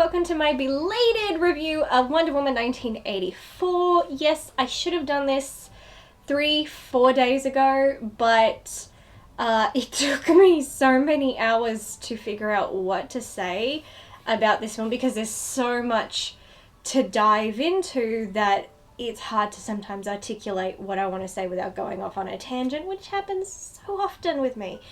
welcome to my belated review of Wonder Woman 1984. Yes, I should have done this 3-4 days ago, but it took me so many hours to figure out what to say about this film because there's so much to dive into that it's hard to sometimes articulate what I want to say without going off on a tangent, which happens so often with me.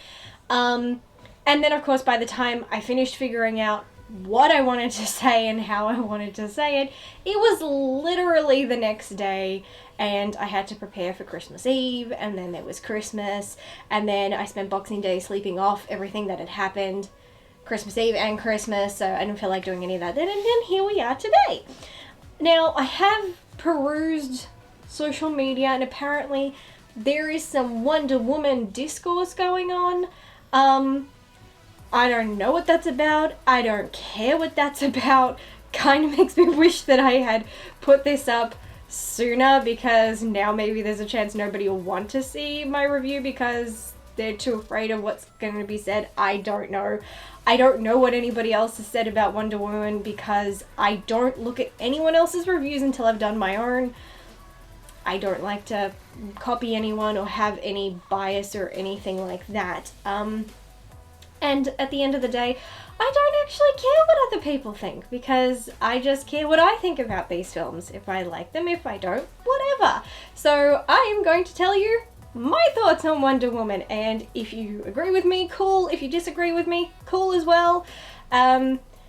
And then, of course, by the time I finished figuring out what I wanted to say and how I wanted to say it, it was literally the next day, and I had to prepare for Christmas Eve, and then there was Christmas, and then I spent Boxing Day sleeping off everything that had happened Christmas Eve and Christmas, so I didn't feel like doing any of that then, and then here we are today. Now, I have perused social media, and apparently there is some Wonder Woman discourse going on. I don't know what that's about. I don't care what that's about. Kind of makes me wish that I had put this up sooner, because now maybe there's a chance nobody will want to see my review because they're too afraid of what's going to be said. I don't know. I don't know what anybody else has said about Wonder Woman because I don't look at anyone else's reviews until I've done my own. I don't like to copy anyone or have any bias or anything like that. And at the end of the day, I don't actually care what other people think because I just care what I think about these films. If I like them, if I don't, whatever. So I am going to tell you my thoughts on Wonder Woman, and if you agree with me, cool. If you disagree with me, cool as well.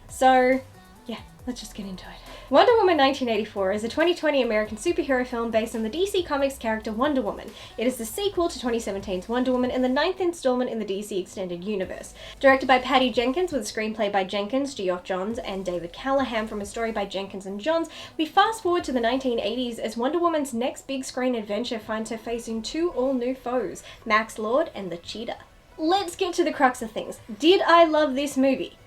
So yeah, let's just get into it. Wonder Woman 1984 is a 2020 American superhero film based on the DC Comics character Wonder Woman. It is the sequel to 2017's Wonder Woman and the 9th installment in the DC Extended Universe. Directed by Patty Jenkins with a screenplay by Jenkins, Geoff Johns, and David Callahan from a story by Jenkins and Johns, we fast forward to the 1980s as Wonder Woman's next big screen adventure finds her facing two all-new foes, Max Lord and the Cheetah. Let's get to the crux of things. Did I love this movie?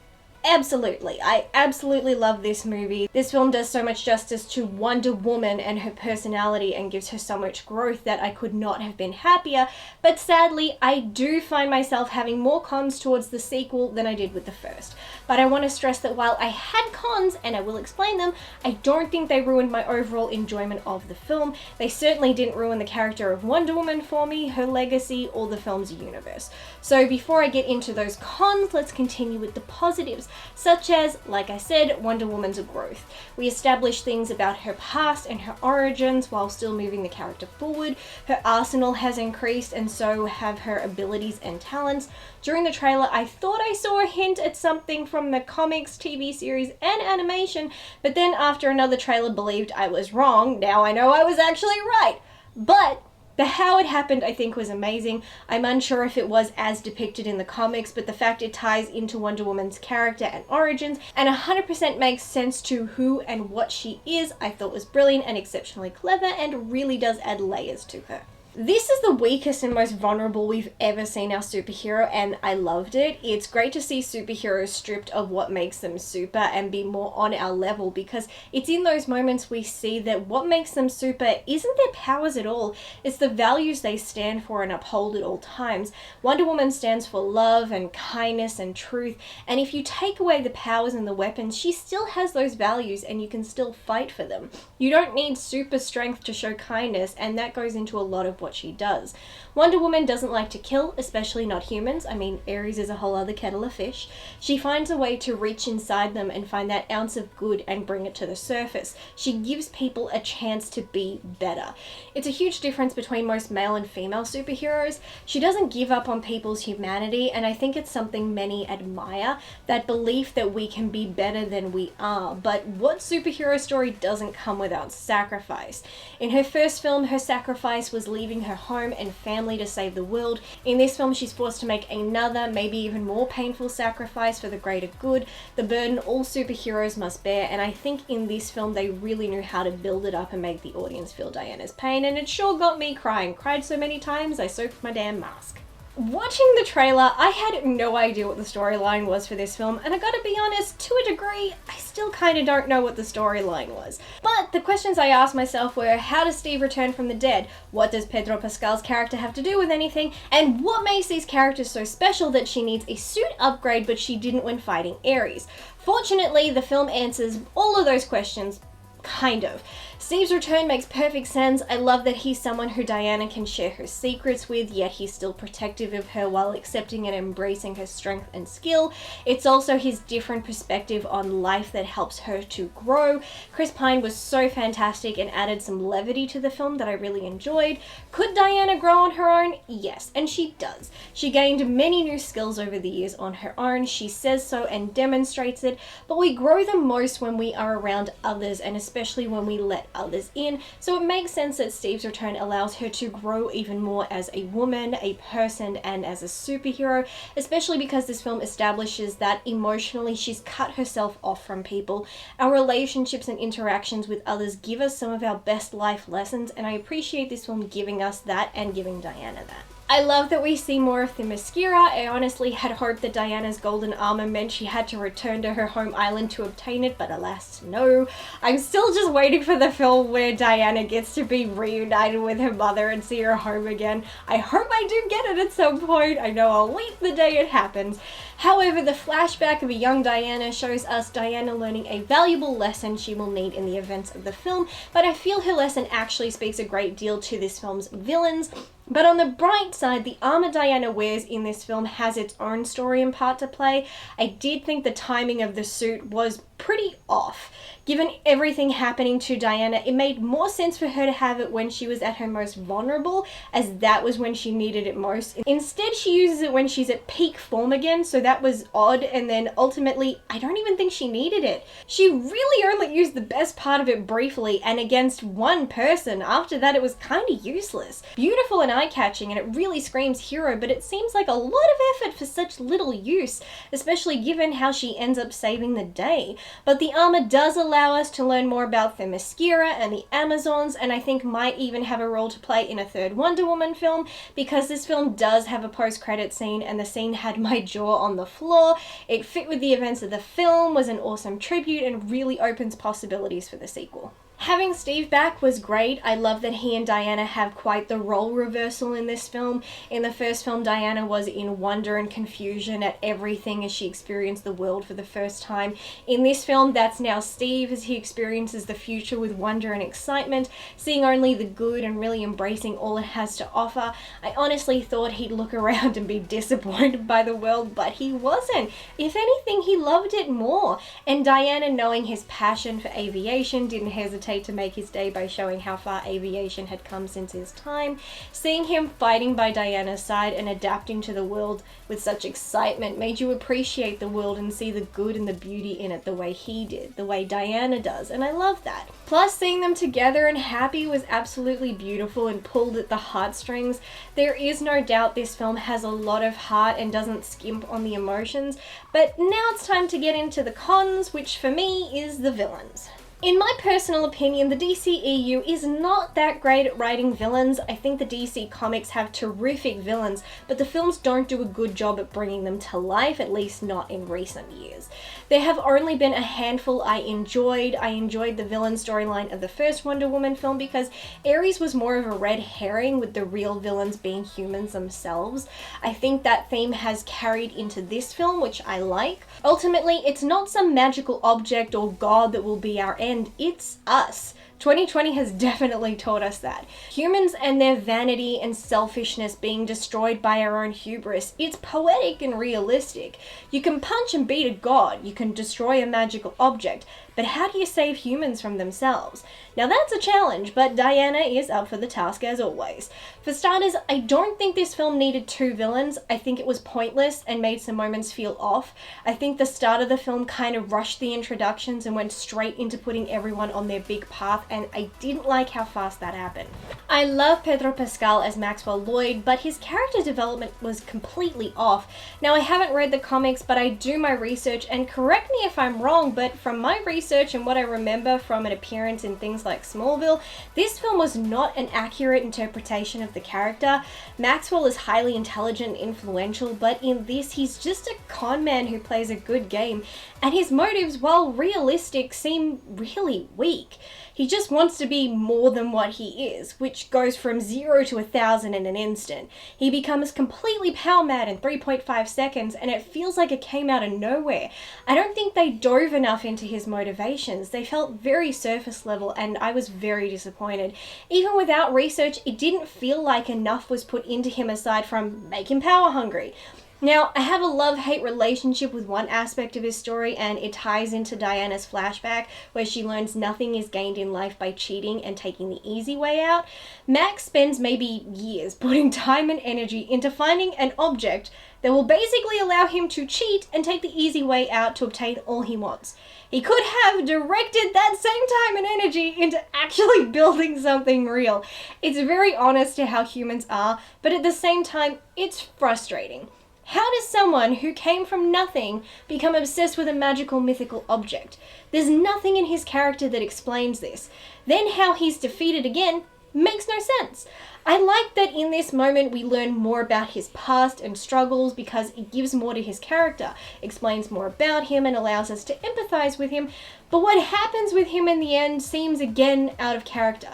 Absolutely. I absolutely love this movie. This film does so much justice to Wonder Woman and her personality and gives her so much growth that I could not have been happier, but sadly I do find myself having more cons towards the sequel than I did with the first. But I want to stress that while I had cons, and I will explain them, I don't think they ruined my overall enjoyment of the film. They certainly didn't ruin the character of Wonder Woman for me, her legacy, or the film's universe. So before I get into those cons, let's continue with the positives. Such as, like I said, Wonder Woman's growth. We establish things about her past and her origins while still moving the character forward. Her arsenal has increased and so have her abilities and talents. During the trailer, I thought I saw a hint at something from the comics, TV series, and animation, but then after another trailer believed I was wrong. Now I know I was actually right. But the how it happened, I think, was amazing. I'm unsure if it was as depicted in the comics, but the fact it ties into Wonder Woman's character and origins and 100% makes sense to who and what she is, I thought was brilliant and exceptionally clever and really does add layers to her. This is the weakest and most vulnerable we've ever seen our superhero, and I loved it. It's great to see superheroes stripped of what makes them super and be more on our level, because it's in those moments we see that what makes them super isn't their powers at all, it's the values they stand for and uphold at all times. Wonder Woman stands for love and kindness and truth, and if you take away the powers and the weapons, she still has those values and you can still fight for them. You don't need super strength to show kindness, and that goes into a lot of what she does. Wonder Woman doesn't like to kill, especially not humans. I mean, Ares is a whole other kettle of fish. She finds a way to reach inside them and find that ounce of good and bring it to the surface. She gives people a chance to be better. It's a huge difference between most male and female superheroes. She doesn't give up on people's humanity, and I think it's something many admire, that belief that we can be better than we are. But what superhero story doesn't come without sacrifice? In her first film, her sacrifice was leaving her home and family to save the world. In this film, she's forced to make another, maybe even more painful sacrifice for the greater good, the burden all superheroes must bear, and I think in this film they really knew how to build it up and make the audience feel Diana's pain, and it sure got me crying. Cried so many times I soaked my damn mask. Watching the trailer, I had no idea what the storyline was for this film, and I gotta be honest, to a degree, I still kinda don't know what the storyline was. But the questions I asked myself were, how does Steve return from the dead? What does Pedro Pascal's character have to do with anything? And what makes these characters so special that she needs a suit upgrade but she didn't when fighting Ares? Fortunately, the film answers all of those questions. Kind of. Steve's return makes perfect sense. I love that he's someone who Diana can share her secrets with, yet he's still protective of her while accepting and embracing her strength and skill. It's also his different perspective on life that helps her to grow. Chris Pine was so fantastic and added some levity to the film that I really enjoyed. Could Diana grow on her own? Yes, and she does. She gained many new skills over the years on her own. She says so and demonstrates it, but we grow them most when we are around others, and especially when we let others in, so it makes sense that Steve's return allows her to grow even more as a woman, a person, and as a superhero, especially because this film establishes that emotionally she's cut herself off from people. Our relationships and interactions with others give us some of our best life lessons, and I appreciate this film giving us that and giving Diana that. I love that we see more of Themyscira. I honestly had hoped that Diana's golden armor meant she had to return to her home island to obtain it, but alas, no. I'm still just waiting for the film where Diana gets to be reunited with her mother and see her home again. I hope I do get it at some point. I know I'll wait the day it happens. However, the flashback of a young Diana shows us Diana learning a valuable lesson she will need in the events of the film, but I feel her lesson actually speaks a great deal to this film's villains. But on the bright side, the armor Diana wears in this film has its own story and part to play. I did think the timing of the suit was pretty off. Given everything happening to Diana, it made more sense for her to have it when she was at her most vulnerable, as that was when she needed it most. Instead, she uses it when she's at peak form again, so that was odd, and then ultimately, I don't even think she needed it. She really only used the best part of it briefly, and against one person. After that, it was kinda useless. Beautiful and eye-catching, and it really screams hero, but it seems like a lot of effort for such little use, especially given how she ends up saving the day. But the armor does allow us to learn more about Themyscira and the Amazons, and I think might even have a role to play in a third Wonder Woman film, because this film does have a post-credit scene, and the scene had my jaw on the floor. It fit with the events of the film, was an awesome tribute, and really opens possibilities for the sequel. Having Steve back was great. I love that he and Diana have quite the role reversal in this film. In the first film, Diana was in wonder and confusion at everything as she experienced the world for the first time. In this film, that's now Steve as he experiences the future with wonder and excitement, seeing only the good and really embracing all it has to offer. I honestly thought he'd look around and be disappointed by the world, but he wasn't. If anything, he loved it more. And Diana, knowing his passion for aviation, didn't hesitate to make his day by showing how far aviation had come since his time. Seeing him fighting by Diana's side and adapting to the world with such excitement made you appreciate the world and see the good and the beauty in it the way he did, the way Diana does, and I love that. Plus, seeing them together and happy was absolutely beautiful and pulled at the heartstrings. There is no doubt this film has a lot of heart and doesn't skimp on the emotions, but now it's time to get into the cons, which for me is the villains. In my personal opinion, the DCEU is not that great at writing villains. I think the DC comics have terrific villains, but the films don't do a good job at bringing them to life, at least not in recent years. There have only been a handful I enjoyed. I enjoyed the villain storyline of the first Wonder Woman film because Ares was more of a red herring, with the real villains being humans themselves. I think that theme has carried into this film, which I like. Ultimately, it's not some magical object or god that will be our end, it's us. 2020 has definitely taught us that. Humans and their vanity and selfishness being destroyed by our own hubris. It's poetic and realistic. You can punch and beat a god, you can destroy a magical object, but how do you save humans from themselves? Now that's a challenge, but Diana is up for the task as always. For starters, I don't think this film needed two villains. I think it was pointless and made some moments feel off. I think the start of the film kind of rushed the introductions and went straight into putting everyone on their big path, and I didn't like how fast that happened. I love Pedro Pascal as Maxwell Lloyd, but his character development was completely off. Now I haven't read the comics, but I do my research, and correct me if I'm wrong, but from my research research and what I remember from an appearance in things like Smallville, this film was not an accurate interpretation of the character. Maxwell is highly intelligent and influential, but in this, he's just a con man who plays a good game, and his motives, while realistic, seem really weak. He just wants to be more than what he is, which goes from 0 to 1,000 in an instant. He becomes completely power mad in 3.5 seconds, and it feels like it came out of nowhere. I don't think they dove enough into his motivations. They felt very surface level, and I was very disappointed. Even without research, it didn't feel like enough was put into him aside from make him power hungry. Now, I have a love-hate relationship with one aspect of his story, and it ties into Diana's flashback, where she learns nothing is gained in life by cheating and taking the easy way out. Max spends maybe years putting time and energy into finding an object that will basically allow him to cheat and take the easy way out to obtain all he wants. He could have directed that same time and energy into actually building something real. It's very honest to how humans are, but at the same time, it's frustrating. How does someone who came from nothing become obsessed with a magical mythical object? There's nothing in his character that explains this. Then how he's defeated again makes no sense. I like that in this moment we learn more about his past and struggles because it gives more to his character, explains more about him and allows us to empathize with him, but what happens with him in the end seems again out of character.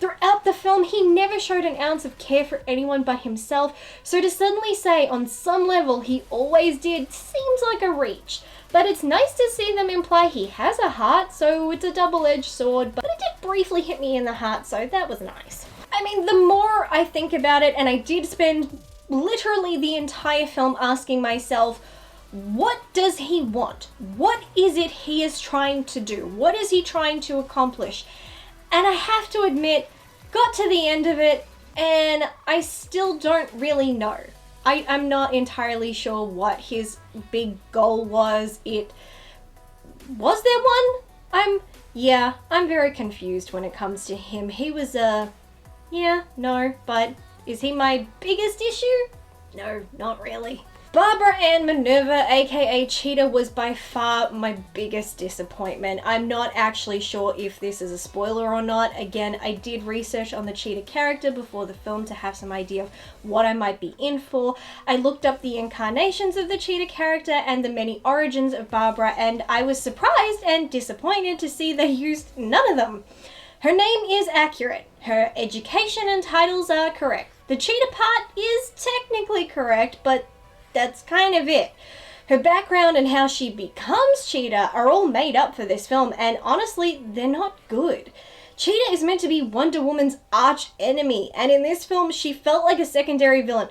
Throughout the film, he never showed an ounce of care for anyone but himself, so to suddenly say on some level he always did seems like a reach. But it's nice to see them imply he has a heart, so it's a double-edged sword, but it did briefly hit me in the heart, so that was nice. I mean, the more I think about it, and I did spend literally the entire film asking myself, what does he want? What is it he is trying to do? What is he trying to accomplish? And I have to admit, got to the end of it, and I still don't really know. I'm not entirely sure what his big goal was. Was there one? I'm very confused when it comes to him. He was but is he my biggest issue? No, not really. Barbara Ann Minerva, aka Cheetah, was by far my biggest disappointment. I'm not actually sure if this is a spoiler or not. Again, I did research on the Cheetah character before the film to have some idea of what I might be in for. I looked up the incarnations of the Cheetah character and the many origins of Barbara, and I was surprised and disappointed to see they used none of them. Her name is accurate. Her education and titles are correct. The Cheetah part is technically correct, but that's kind of it. Her background and how she becomes Cheetah are all made up for this film, and honestly, they're not good. Cheetah is meant to be Wonder Woman's arch enemy, and in this film, she felt like a secondary villain.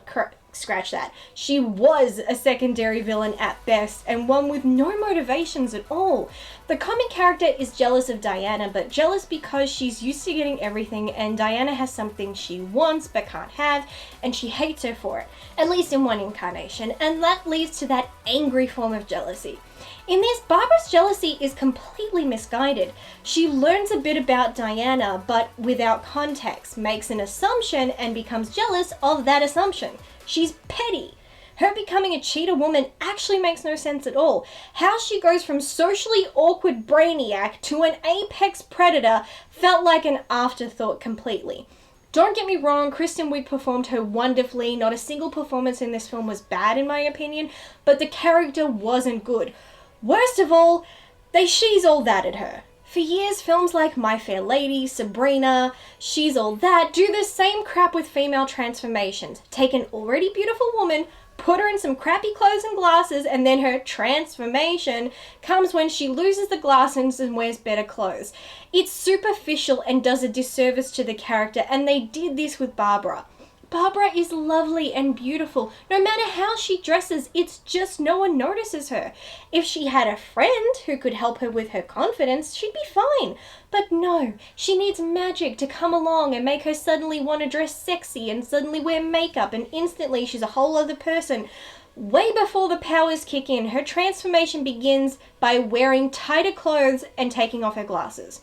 Scratch that. She was a secondary villain at best, and one with no motivations at all. The comic character is jealous of Diana, but jealous because she's used to getting everything, and Diana has something she wants but can't have, and she hates her for it, at least in one incarnation, and that leads to that angry form of jealousy. In this, Barbara's jealousy is completely misguided. She learns a bit about Diana, but without context, makes an assumption and becomes jealous of that assumption. She's petty. Her becoming a Cheetah woman actually makes no sense at all. How she goes from socially awkward brainiac to an apex predator felt like an afterthought completely. Don't get me wrong, Kristen Wiig performed her wonderfully. Not a single performance in this film was bad in my opinion, but the character wasn't good. Worst of all, they she's all that at her. For years, films like My Fair Lady, Sabrina, She's All That do the same crap with female transformations. Take an already beautiful woman, put her in some crappy clothes and glasses, and then her transformation comes when she loses the glasses and wears better clothes. It's superficial and does a disservice to the character, and they did this with Barbara. Barbara is lovely and beautiful. No matter how she dresses, it's just no one notices her. If she had a friend who could help her with her confidence, she'd be fine. But no, she needs magic to come along and make her suddenly want to dress sexy and suddenly wear makeup, and instantly she's a whole other person. Way before the powers kick in, her transformation begins by wearing tighter clothes and taking off her glasses.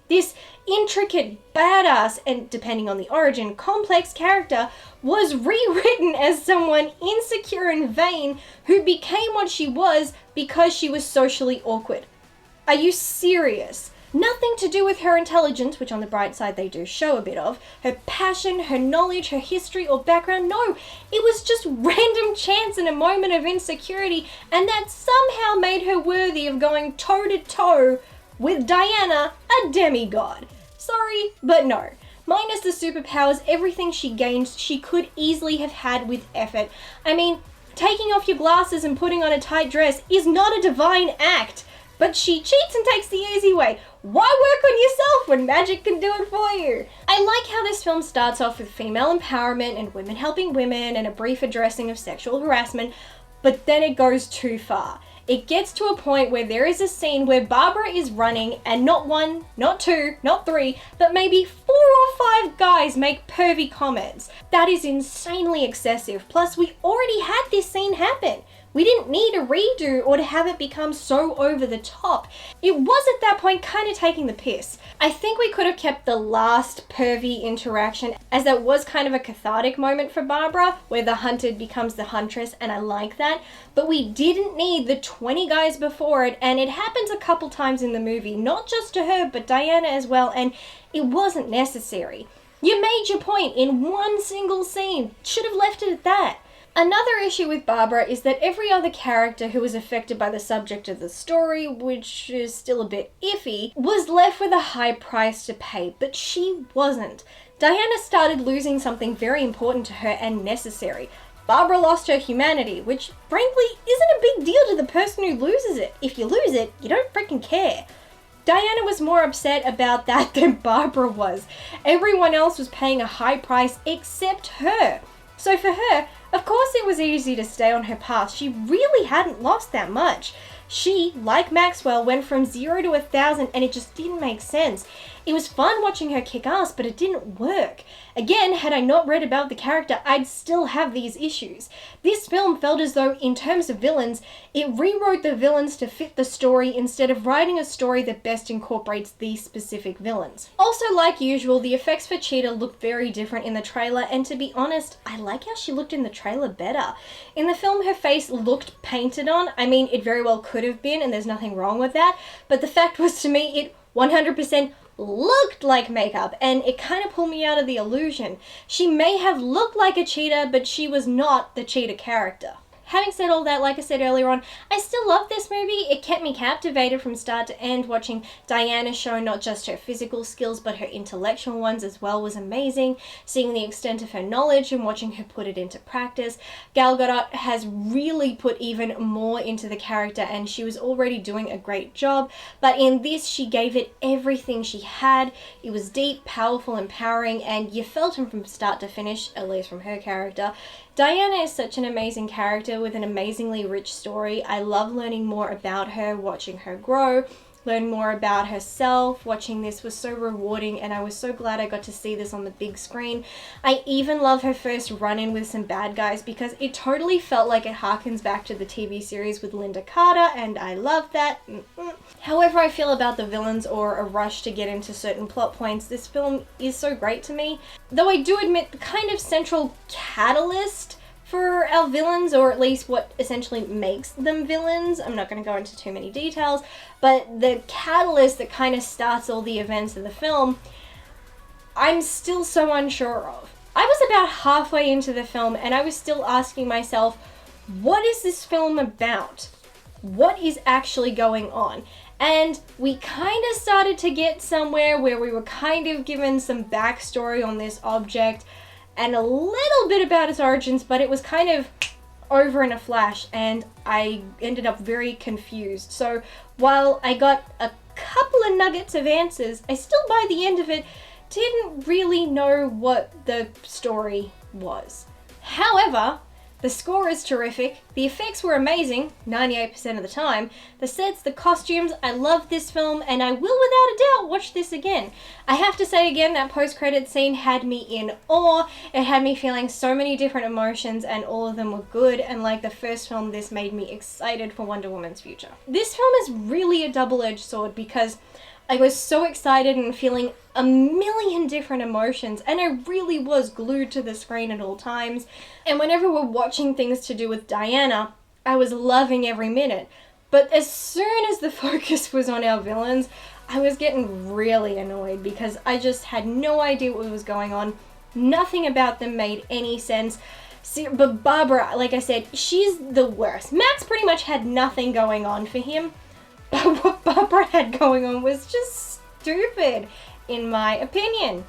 This intricate, badass, and depending on the origin, complex character was rewritten as someone insecure and vain who became what she was because she was socially awkward. Are you serious? Nothing to do with her intelligence, which on the bright side they do show a bit of, her passion, her knowledge, her history or background. No, it was just random chance in a moment of insecurity, and that somehow made her worthy of going toe to toe with Diana, a demigod. Sorry, but no. Minus the superpowers, everything she gained she could easily have had with effort. I mean, taking off your glasses and putting on a tight dress is not a divine act. But she cheats and takes the easy way. Why work on yourself when magic can do it for you? I like how this film starts off with female empowerment and women helping women and a brief addressing of sexual harassment, but then it goes too far. It gets to a point where there is a scene where Barbara is running and not one, not two, not three, but maybe 4 or 5 guys make pervy comments. That is insanely excessive. Plus, we already had this scene happen. We didn't need a redo or to have it become so over the top. It was at that point kind of taking the piss. I think we could have kept the last pervy interaction, as that was kind of a cathartic moment for Barbara where the hunted becomes the huntress, and I like that. But we didn't need the 20 guys before it, and it happens a couple times in the movie, not just to her but Diana as well, and it wasn't necessary. You made your point in one single scene. Should have left it at that. Another issue with Barbara is that every other character who was affected by the subject of the story, which is still a bit iffy, was left with a high price to pay, but she wasn't. Diana started losing something very important to her and necessary. Barbara lost her humanity, which frankly isn't a big deal to the person who loses it. If you lose it, you don't freaking care. Diana was more upset about that than Barbara was. Everyone else was paying a high price except her. So for her, of course it was easy to stay on her path. She really hadn't lost that much. She, like Maxwell, went from 0 to 1,000 and it just didn't make sense. It was fun watching her kick ass, but it didn't work. Again, had I not read about the character, I'd still have these issues. This film felt as though, in terms of villains, it rewrote the villains to fit the story instead of writing a story that best incorporates these specific villains. Also, like usual, the effects for Cheetah looked very different in the trailer, and to be honest, I like how she looked in the trailer better. In the film, her face looked painted on. I mean, it very well could have been, and there's nothing wrong with that, but the fact was, to me, it 100% looked like makeup, and it kind of pulled me out of the illusion. She may have looked like a cheetah, but she was not the cheetah character. Having said all that, like I said earlier on, I still love this movie. It kept me captivated from start to end. Watching Diana show not just her physical skills, but her intellectual ones as well was amazing. Seeing the extent of her knowledge and watching her put it into practice. Gal Gadot has really put even more into the character, and she was already doing a great job. But in this, she gave it everything she had. It was deep, powerful, empowering, and you felt him from start to finish, at least from her character. Diana is such an amazing character with an amazingly rich story. I love learning more about her, watching her grow, learn more about herself. Watching this was so rewarding, and I was so glad I got to see this on the big screen. I even love her first run-in with some bad guys because it totally felt like it harkens back to the TV series with Linda Carter, and I love that. However I feel about the villains or a rush to get into certain plot points, this film is so great to me. Though I do admit the kind of central catalyst for our villains, or at least what essentially makes them villains, I'm not going to go into too many details, but the catalyst that kind of starts all the events of the film, I'm still so unsure of. I was about halfway into the film and I was still asking myself, what is this film about? What is actually going on? And we kind of started to get somewhere where we were kind of given some backstory on this object and a little bit about its origins, but it was kind of over in a flash, and I ended up very confused. So while I got a couple of nuggets of answers, I still, by the end of it, didn't really know what the story was. However, the score is terrific, the effects were amazing, 98% of the time, the sets, the costumes, I love this film, and I will without a doubt watch this again. I have to say again, that post-credit scene had me in awe. It had me feeling so many different emotions, and all of them were good, and like the first film, this made me excited for Wonder Woman's future. This film is really a double-edged sword because I was so excited and feeling a million different emotions, and I really was glued to the screen at all times. And whenever we're watching things to do with Diana, I was loving every minute. But as soon as the focus was on our villains, I was getting really annoyed because I just had no idea what was going on. Nothing about them made any sense. See, but Barbara, like I said, she's the worst. Max pretty much had nothing going on for him, but what Barbara had going on was just stupid, in my opinion.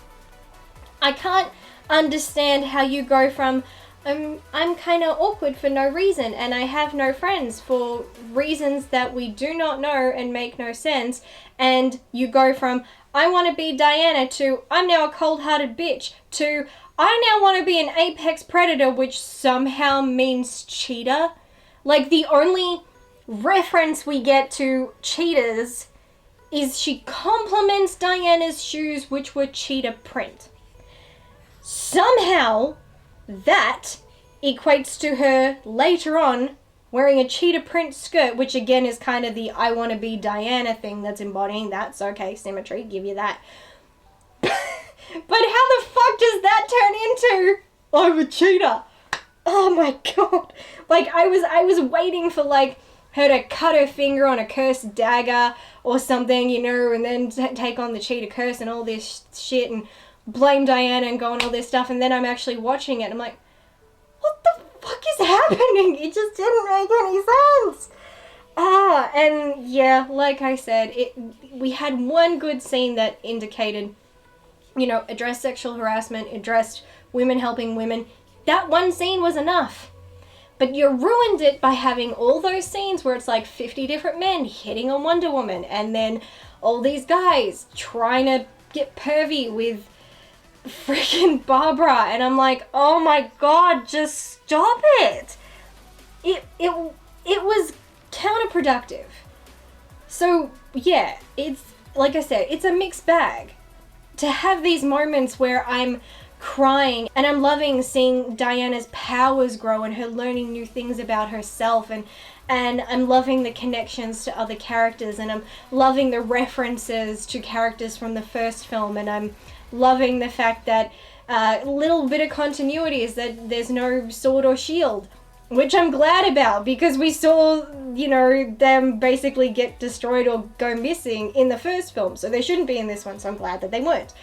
I can't understand how you go from, I'm kind of awkward for no reason and I have no friends for reasons that we do not know and make no sense, and you go from, I want to be Diana, to I'm now a cold-hearted bitch, to I now want to be an apex predator, which somehow means cheetah. Like, the only reference we get to cheetahs is she compliments Diana's shoes, which were cheetah print. Somehow, that equates to her later on wearing a cheetah print skirt, which again is kind of the I want to be Diana thing that's embodying that. So okay, symmetry, give you that. But how the fuck does that turn into I'm a cheetah? Oh my god. Like, I was waiting for, like, her to cut her finger on a cursed dagger or something, you know, and then take on the cheetah curse and all this shit and blame Diana and go on all this stuff, and then I'm actually watching it and I'm like, what the fuck is happening? It just didn't make any sense. And yeah, like I said, we had one good scene that indicated, you know, addressed sexual harassment, addressed women helping women. That one scene was enough. But you ruined it by having all those scenes where it's like 50 different men hitting on Wonder Woman, and then all these guys trying to get pervy with freaking Barbara, and I'm like, oh my god, just stop it. It was counterproductive. So yeah, it's like I said, it's a mixed bag. To have these moments where I'm crying and I'm loving seeing Diana's powers grow and her learning new things about herself, and I'm loving the connections to other characters, and I'm loving the references to characters from the first film, and I'm loving the fact that little bit of continuity is that there's no sword or shield, which I'm glad about, because we saw, you know, them basically get destroyed or go missing in the first film, so they shouldn't be in this one, so I'm glad that they weren't.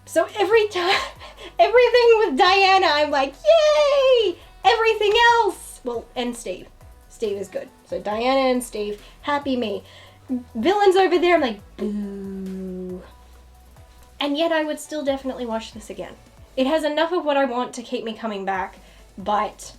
So every time, everything with Diana, I'm like, yay! Everything else, well, and Steve. Steve is good. So Diana and Steve, happy me. Villains over there, I'm like, boo. And yet I would still definitely watch this again. It has enough of what I want to keep me coming back, but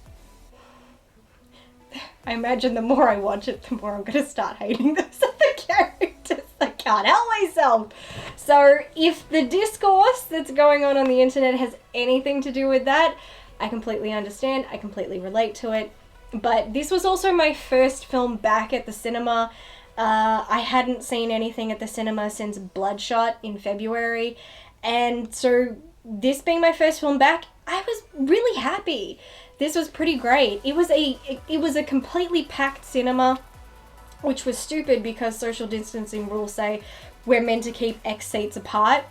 I imagine the more I watch it, the more I'm going to start hating those other characters. I can't help myself. So if the discourse that's going on the internet has anything to do with that, I completely understand. I completely relate to it. But this was also my first film back at the cinema. I hadn't seen anything at the cinema since Bloodshot in February. And so this being my first film back, I was really happy. This was pretty great. It was a completely packed cinema, which was stupid because social distancing rules say we're meant to keep X seats apart.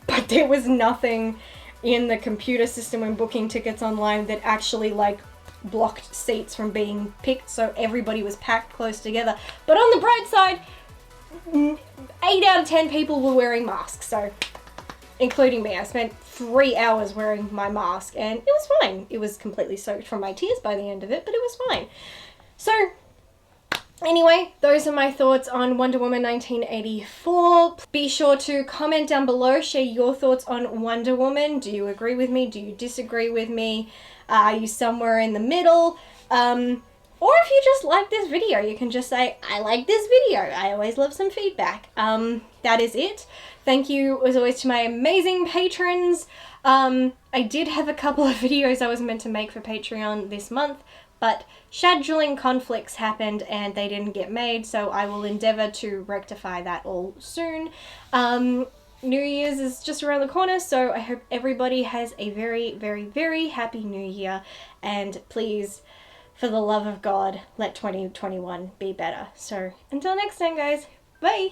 But there was nothing in the computer system when booking tickets online that actually, like, blocked seats from being picked, so everybody was packed close together. But on the bright side, 8 out of 10 people were wearing masks, so including me. I spent 3 hours wearing my mask and it was fine. It was completely soaked from my tears by the end of it, but it was fine. So anyway, those are my thoughts on Wonder Woman 1984. Be sure to comment down below, share your thoughts on Wonder Woman. Do you agree with me? Do you disagree with me? Are you somewhere in the middle? Or if you just like this video, you can just say, I like this video. I always love some feedback. That is it. Thank you, as always, to my amazing patrons. I did have a couple of videos I was meant to make for Patreon this month, but scheduling conflicts happened and they didn't get made, so I will endeavor to rectify that all soon. New Year's is just around the corner, so I hope everybody has a very, very, very happy New Year, and please, for the love of God, let 2021 be better. So until next time, guys, bye!